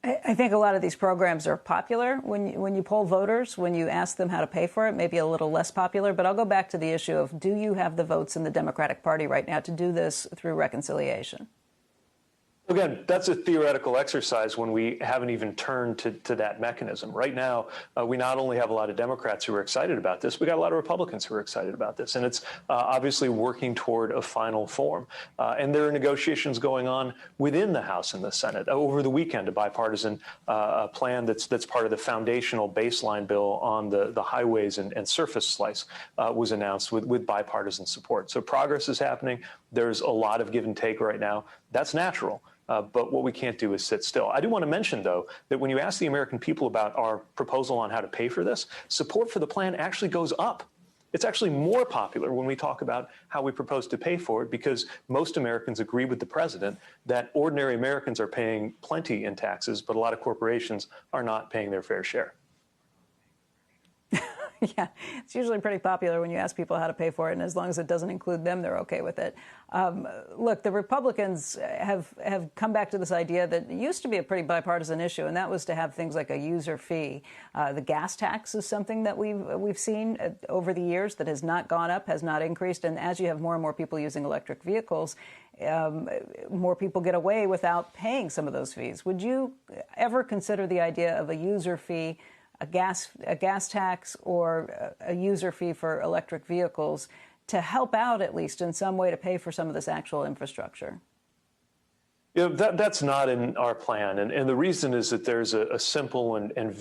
I think a lot of these programs are popular when you poll voters, when you ask them how to pay for it, maybe a little less popular. But I'll go back to the issue of, do you have the votes in the Democratic Party right now to do this through reconciliation? Again, that's a theoretical exercise when we haven't even turned to that mechanism. Right now, we not only have a lot of Democrats who are excited about this, we got a lot of Republicans who are excited about this. And it's obviously working toward a final form. And there are negotiations going on within the House and the Senate. Over the weekend, a bipartisan plan that's part of the foundational baseline bill on the highways and surface slice was announced with bipartisan support. So progress is happening. There's a lot of give and take right now. That's natural. But what we can't do is sit still. I do want to mention, though, that when you ask the American people about our proposal on how to pay for this, support for the plan actually goes up. It's actually more popular when we talk about how we propose to pay for it, because most Americans agree with the president that ordinary Americans are paying plenty in taxes, but a lot of corporations are not paying their fair share. Yeah, it's usually pretty popular when you ask people how to pay for it, and as long as it doesn't include them, they're okay with it. Look, the Republicans have come back to this idea that used to be a pretty bipartisan issue, and that was to have things like a user fee. The gas tax is something that we've seen over the years that has not gone up, has not increased, and as you have more and more people using electric vehicles, more people get away without paying some of those fees. Would you ever consider the idea of a user fee, a gas tax, or a user fee for electric vehicles to help out, at least in some way, to pay for some of this actual infrastructure? You know, that's not in our plan. And the reason is that there's a simple and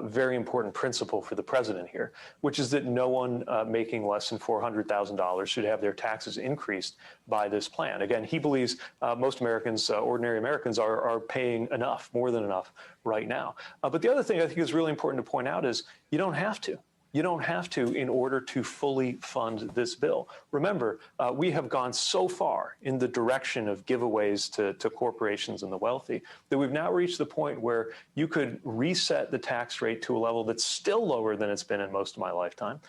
very important principle for the president here, which is that no one making less than $400,000 should have their taxes increased by this plan. Again, he believes most Americans, ordinary Americans, are paying enough, more than enough right now. But the other thing I think is really important to point out is you don't have to. You don't have to in order to fully fund this bill. Remember, we have gone so far in the direction of giveaways to corporations and the wealthy that we've now reached the point where you could reset the tax rate to a level that's still lower than it's been in most of my lifetime,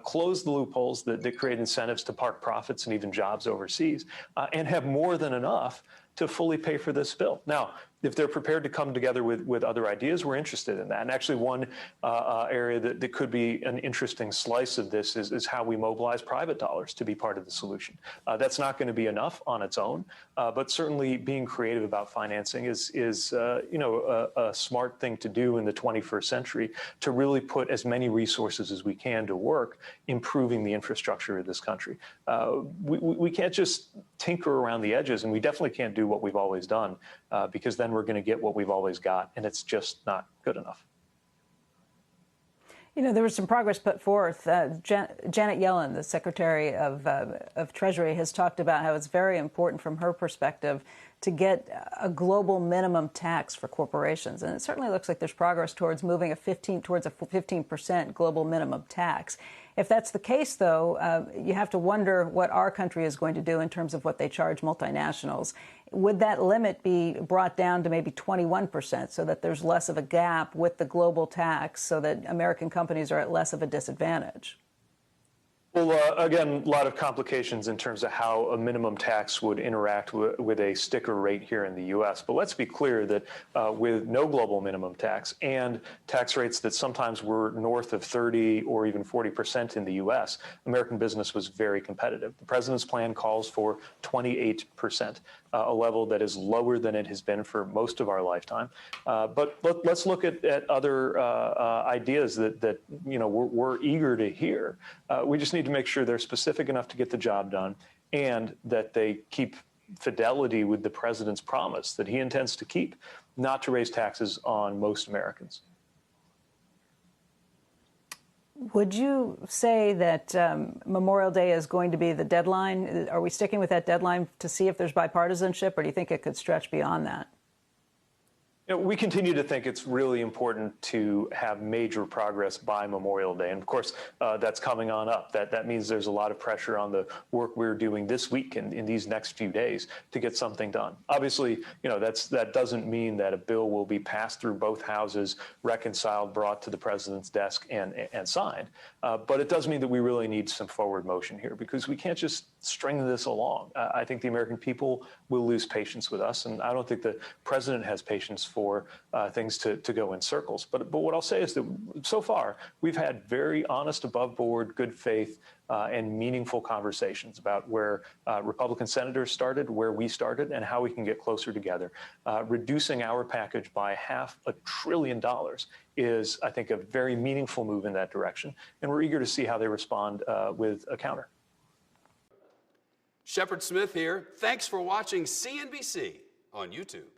close the loopholes that create incentives to park profits and even jobs overseas, and have more than enough to fully pay for this bill. Now, if they're prepared to come together with other ideas, we're interested in that. And actually, one area that could be an interesting slice of this is how we mobilize private dollars to be part of the solution. That's not going to be enough on its own, but certainly being creative about financing is a smart thing to do in the 21st century to really put as many resources as we can to work improving the infrastructure of this country. We can't just tinker around the edges, and we definitely can't do what we've always done, because then we're going to get what we've always got, and it's just not good enough. You know, there was some progress put forth. Janet Yellen, the Secretary of Treasury, has talked about how it's very important from her perspective to get a global minimum tax for corporations. And it certainly looks like there's progress towards moving towards a 15% global minimum tax. If that's the case, though, you have to wonder what our country is going to do in terms of what they charge multinationals. Would that limit be brought down to maybe 21% so that there's less of a gap with the global tax so that American companies are at less of a disadvantage? Well, again, a lot of complications in terms of how a minimum tax would interact with a sticker rate here in the U.S. But let's be clear that with no global minimum tax and tax rates that sometimes were north of 30 or even 40% in the U.S., American business was very competitive. The president's plan calls for 28%. A level that is lower than it has been for most of our lifetime. But let's look at other ideas that we're eager to hear. We just need to make sure they're specific enough to get the job done, and that they keep fidelity with the president's promise that he intends to keep, not to raise taxes on most Americans. Would you say that Memorial Day is going to be the deadline? Are we sticking with that deadline to see if there's bipartisanship, or do you think it could stretch beyond that? You know, we continue to think it's really important to have major progress by Memorial Day. And of course, that's coming on up. That means there's a lot of pressure on the work we're doing this week and in these next few days to get something done. Obviously, that doesn't mean that a bill will be passed through both houses, reconciled, brought to the president's desk, and signed. But it does mean that we really need some forward motion here, because we can't just string this along. I think the American people will lose patience with us, and I don't think the president has patience for things to go in circles. But what I'll say is that so far, we've had very honest, above board, good faith, and meaningful conversations about where Republican senators started, where we started, and how we can get closer together. Reducing our package by $500 billion is, I think, a very meaningful move in that direction. And we're eager to see how they respond with a counter. Shepard Smith here. Thanks for watching CNBC on YouTube.